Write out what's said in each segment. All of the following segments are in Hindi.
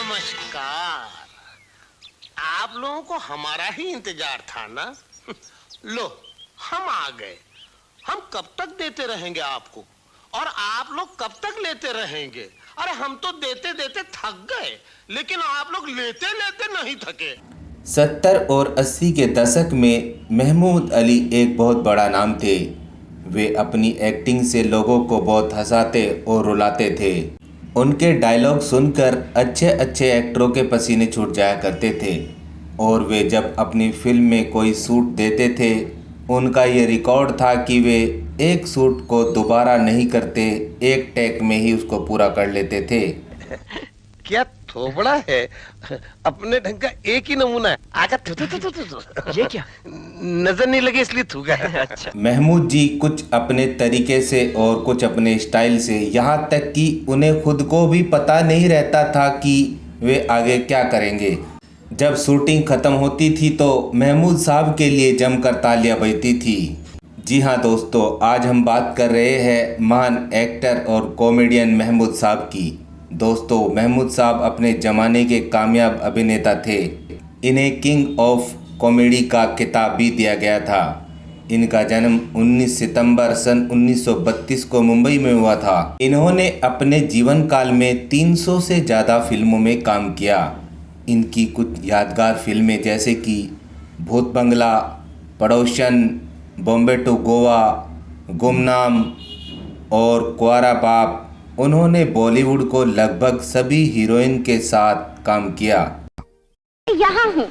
नमस्कार। आप लोगों को हमारा ही इंतजार था ना? लो, हम आ गए। हम कब तक देते रहेंगे आपको, और आप लोग कब तक लेते रहेंगे? अरे हम तो देते देते थक गए, लेकिन आप लोग लेते लेते नहीं थके। 70 और 80 के दशक में महमूद अली एक बहुत बड़ा नाम थे। वे अपनी एक्टिंग से लोगों को बहुत हंसाते और रुलाते थे। उनके डायलॉग सुनकर अच्छे अच्छे एक्टरों के पसीने छूट जाया करते थे, और वे जब अपनी फिल्म में कोई सूट देते थे, उनका ये रिकॉर्ड था कि वे एक सूट को दोबारा नहीं करते, एक टेक में ही उसको पूरा कर लेते थे। क्या थोबड़ा है, अपने ढंग का एक ही नमूना है। आगा थू थू थू थू थू। ये क्या? नजर नहीं लगी इसलिए थूका। अच्छा। महमूद जी कुछ अपने तरीके से और कुछ अपने स्टाइल से, यहाँ तक कि उन्हें खुद को भी पता नहीं रहता था कि वे आगे क्या करेंगे। जब शूटिंग ख़त्म होती थी तो महमूद साहब के लिए जमकर तालियां बजती थी। जी हाँ दोस्तों, आज हम बात कर रहे हैं महान एक्टर और कॉमेडियन महमूद साहब की। दोस्तों, महमूद साहब अपने ज़माने के कामयाब अभिनेता थे। इन्हें किंग ऑफ कॉमेडी का खिताब भी दिया गया था। इनका जन्म 19 सितंबर सन 1932 को मुंबई में हुआ था। इन्होंने अपने जीवन काल में 300 से ज़्यादा फिल्मों में काम किया। इनकी कुछ यादगार फिल्में जैसे कि भूत बंगला, पड़ोसन, बॉम्बे टू गोवा, गुमनाम और कुंवारा बाप। उन्होंने बॉलीवुड को लगभग सभी हीरोइन के साथ काम किया। यहाँ हूँ।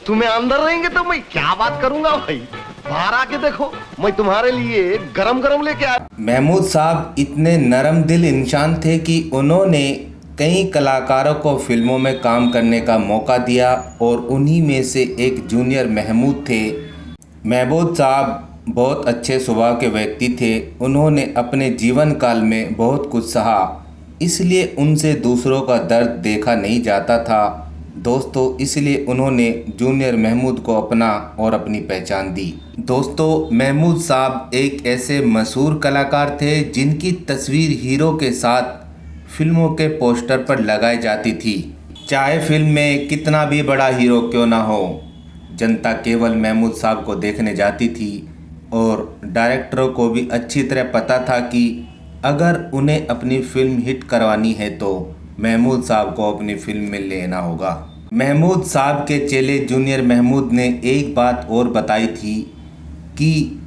तुम्हें अंदर रहेंगे तो मैं क्या बात करूंगा भाई? बाहर आके देखो, मैं तुम्हारे लिए गरम गरम लेके आया। महमूद साहब इतने नरम दिल इंसान थे कि उन्होंने कई कलाकारों को फिल्मों में काम करने का मौका दिया, और उन्हीं में से एक जूनियर महमूद थे। महमूद साहब बहुत अच्छे स्वभाव के व्यक्ति थे। उन्होंने अपने जीवन काल में बहुत कुछ सहा, इसलिए उनसे दूसरों का दर्द देखा नहीं जाता था। दोस्तों, इसलिए उन्होंने जूनियर महमूद को अपना और अपनी पहचान दी। दोस्तों, महमूद साहब एक ऐसे मशहूर कलाकार थे जिनकी तस्वीर हीरो के साथ फिल्मों के पोस्टर पर लगाई जाती थी। चाहे फिल्म में कितना भी बड़ा हीरो क्यों ना हो, जनता केवल महमूद साहब को देखने जाती थी, और डायरेक्टरों को भी अच्छी तरह पता था कि अगर उन्हें अपनी फिल्म हिट करवानी है तो महमूद साहब को अपनी फिल्म में लेना होगा। महमूद साहब के चेले जूनियर महमूद ने एक बात और बताई थी कि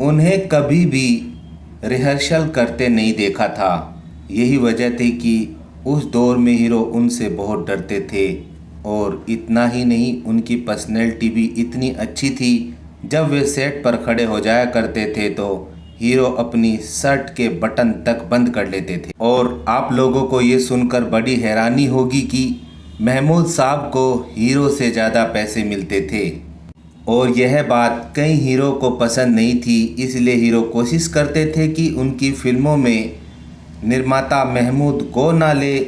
उन्हें कभी भी रिहर्सल करते नहीं देखा था। यही वजह थी कि उस दौर में हीरो उनसे बहुत डरते थे, और इतना ही नहीं, उनकी पर्सनैलिटी भी इतनी अच्छी थी। जब वे सेट पर खड़े हो जाया करते थे तो हीरो अपनी शर्ट के बटन तक बंद कर लेते थे। और आप लोगों को ये सुनकर बड़ी हैरानी होगी कि महमूद साहब को हीरो से ज़्यादा पैसे मिलते थे, और यह बात कई हीरो को पसंद नहीं थी। इसलिए हीरो कोशिश करते थे कि उनकी फिल्मों में निर्माता महमूद को ना ले।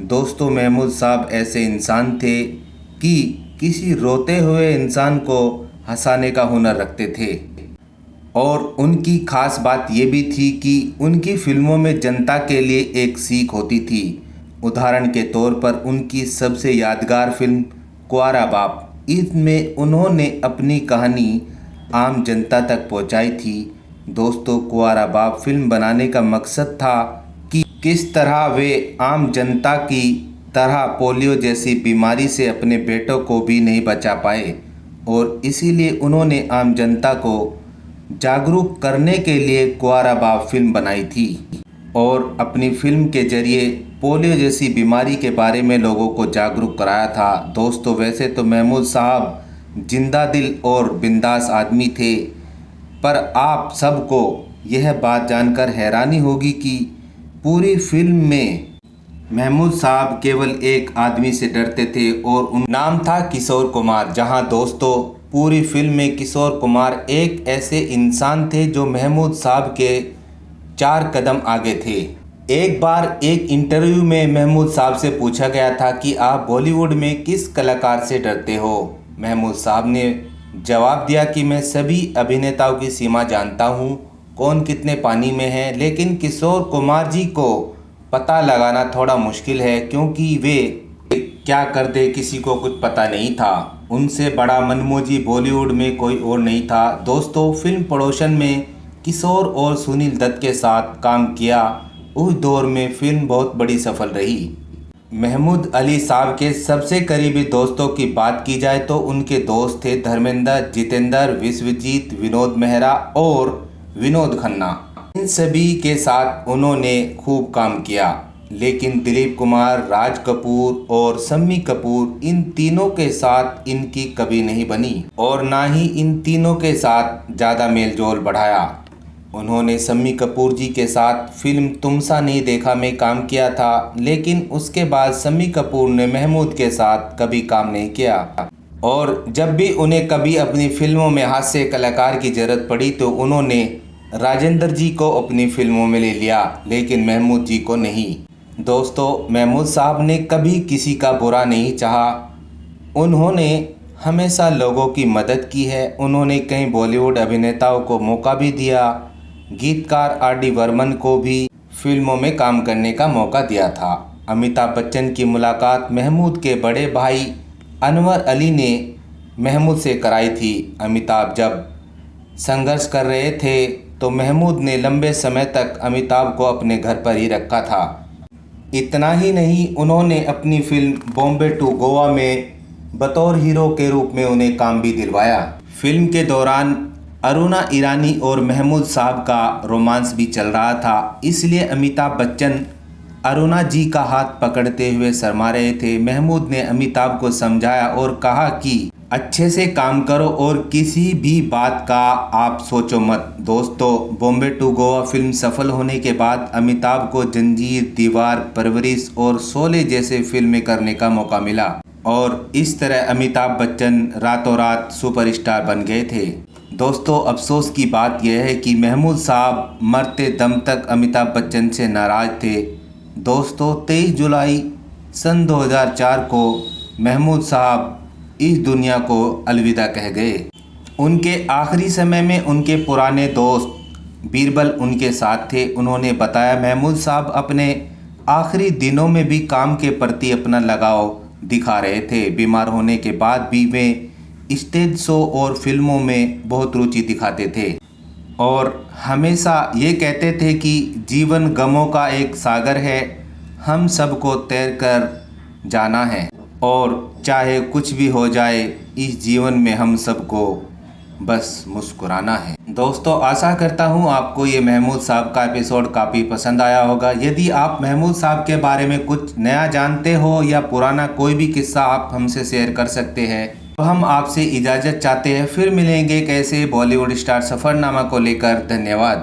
दोस्तों, महमूद साहब ऐसे इंसान थे कि किसी रोते हुए इंसान को हंसाने का हुनर रखते थे, और उनकी खास बात ये भी थी कि उनकी फिल्मों में जनता के लिए एक सीख होती थी। उदाहरण के तौर पर उनकी सबसे यादगार फिल्म कुंवारा बाप, इसमें उन्होंने अपनी कहानी आम जनता तक पहुंचाई थी। दोस्तों, कुंवारा बाप फिल्म बनाने का मकसद था कि किस तरह वे आम जनता की तरह पोलियो जैसी बीमारी से अपने बेटों को भी नहीं बचा पाए, और इसीलिए उन्होंने आम जनता को जागरूक करने के लिए कुंवारा बाप फिल्म बनाई थी, और अपनी फिल्म के जरिए पोलियो जैसी बीमारी के बारे में लोगों को जागरूक कराया था। दोस्तों, वैसे तो महमूद साहब जिंदा दिल और बिंदास आदमी थे, पर आप सबको यह बात जानकर हैरानी होगी कि पूरी फिल्म में महमूद साहब केवल एक आदमी से डरते थे, और उनका नाम था किशोर कुमार। जहां दोस्तों, पूरी फिल्म में किशोर कुमार एक ऐसे इंसान थे जो महमूद साहब के 4 कदम आगे थे। एक बार एक इंटरव्यू में महमूद साहब से पूछा गया था कि आप बॉलीवुड में किस कलाकार से डरते हो? महमूद साहब ने जवाब दिया कि मैं सभी अभिनेताओं की सीमा जानता हूँ, कौन कितने पानी में है, लेकिन किशोर कुमार जी को पता लगाना थोड़ा मुश्किल है, क्योंकि वे क्या कर दे किसी को कुछ पता नहीं था। उनसे बड़ा मनमोजी बॉलीवुड में कोई और नहीं था। दोस्तों, फिल्म प्रोडक्शन में किशोर और सुनील दत्त के साथ काम किया। उस दौर में फिल्म बहुत बड़ी सफल रही। महमूद अली साहब के सबसे करीबी दोस्तों की बात की जाए तो उनके दोस्त थे धर्मेंद्र, जितेंद्र, विश्वजीत, विनोद मेहरा और विनोद खन्ना। इन सभी के साथ उन्होंने खूब काम किया, लेकिन दिलीप कुमार, राज कपूर और शम्मी कपूर, इन तीनों के साथ इनकी कभी नहीं बनी और ना ही इन तीनों के साथ ज़्यादा मेलजोल बढ़ाया। उन्होंने शम्मी कपूर जी के साथ फिल्म तुमसा नहीं देखा में काम किया था, लेकिन उसके बाद शम्मी कपूर ने महमूद के साथ कभी काम नहीं किया और जब भी उन्हें कभी अपनी फिल्मों में हास्य कलाकार की ज़रूरत पड़ी तो उन्होंने राजेंद्र जी को अपनी फिल्मों में ले लिया, लेकिन महमूद जी को नहीं। दोस्तों, महमूद साहब ने कभी किसी का बुरा नहीं चाहा। उन्होंने हमेशा लोगों की मदद की है। उन्होंने कई बॉलीवुड अभिनेताओं को मौका भी दिया। गीतकार R.D. बर्मन को भी फिल्मों में काम करने का मौका दिया था। अमिताभ बच्चन की मुलाकात महमूद के बड़े भाई अनवर अली ने महमूद से कराई थी। अमिताभ जब संघर्ष कर रहे थे तो महमूद ने लंबे समय तक अमिताभ को अपने घर पर ही रखा था। इतना ही नहीं, उन्होंने अपनी फिल्म बॉम्बे टू गोवा में बतौर हीरो के रूप में उन्हें काम भी दिलवाया। फिल्म के दौरान अरुणा ईरानी और महमूद साहब का रोमांस भी चल रहा था, इसलिए अमिताभ बच्चन अरुणा जी का हाथ पकड़ते हुए शर्मा रहे थे। महमूद ने अमिताभ को समझाया और कहा कि अच्छे से काम करो और किसी भी बात का आप सोचो मत। दोस्तों, बॉम्बे टू गोवा फिल्म सफल होने के बाद अमिताभ को जंजीर, दीवार, परवरिश और शोले जैसे फिल्में करने का मौका मिला और इस तरह अमिताभ बच्चन रातों रात सुपरस्टार बन गए थे। दोस्तों, अफसोस की बात यह है कि महमूद साहब मरते दम तक अमिताभ बच्चन से नाराज़ थे। दोस्तों, 23 जुलाई सन 2004 को महमूद साहब इस दुनिया को अलविदा कह गए। उनके आखिरी समय में उनके पुराने दोस्त बीरबल उनके साथ थे। उन्होंने बताया, महमूद साहब अपने आखिरी दिनों में भी काम के प्रति अपना लगाव दिखा रहे थे। बीमार होने के बाद भी वे स्टेज शो और फिल्मों में बहुत रुचि दिखाते थे और हमेशा ये कहते थे कि जीवन गमों का एक सागर है, हम सबको तैर कर जाना है और चाहे कुछ भी हो जाए इस जीवन में हम सबको बस मुस्कुराना है। दोस्तों, आशा करता हूँ आपको ये महमूद साहब का एपिसोड काफ़ी पसंद आया होगा। यदि आप महमूद साहब के बारे में कुछ नया जानते हो या पुराना कोई भी किस्सा आप हमसे शेयर कर सकते हैं, तो हम आपसे इजाज़त चाहते हैं। फिर मिलेंगे कैसे बॉलीवुड स्टार सफ़रनामा को लेकर। धन्यवाद।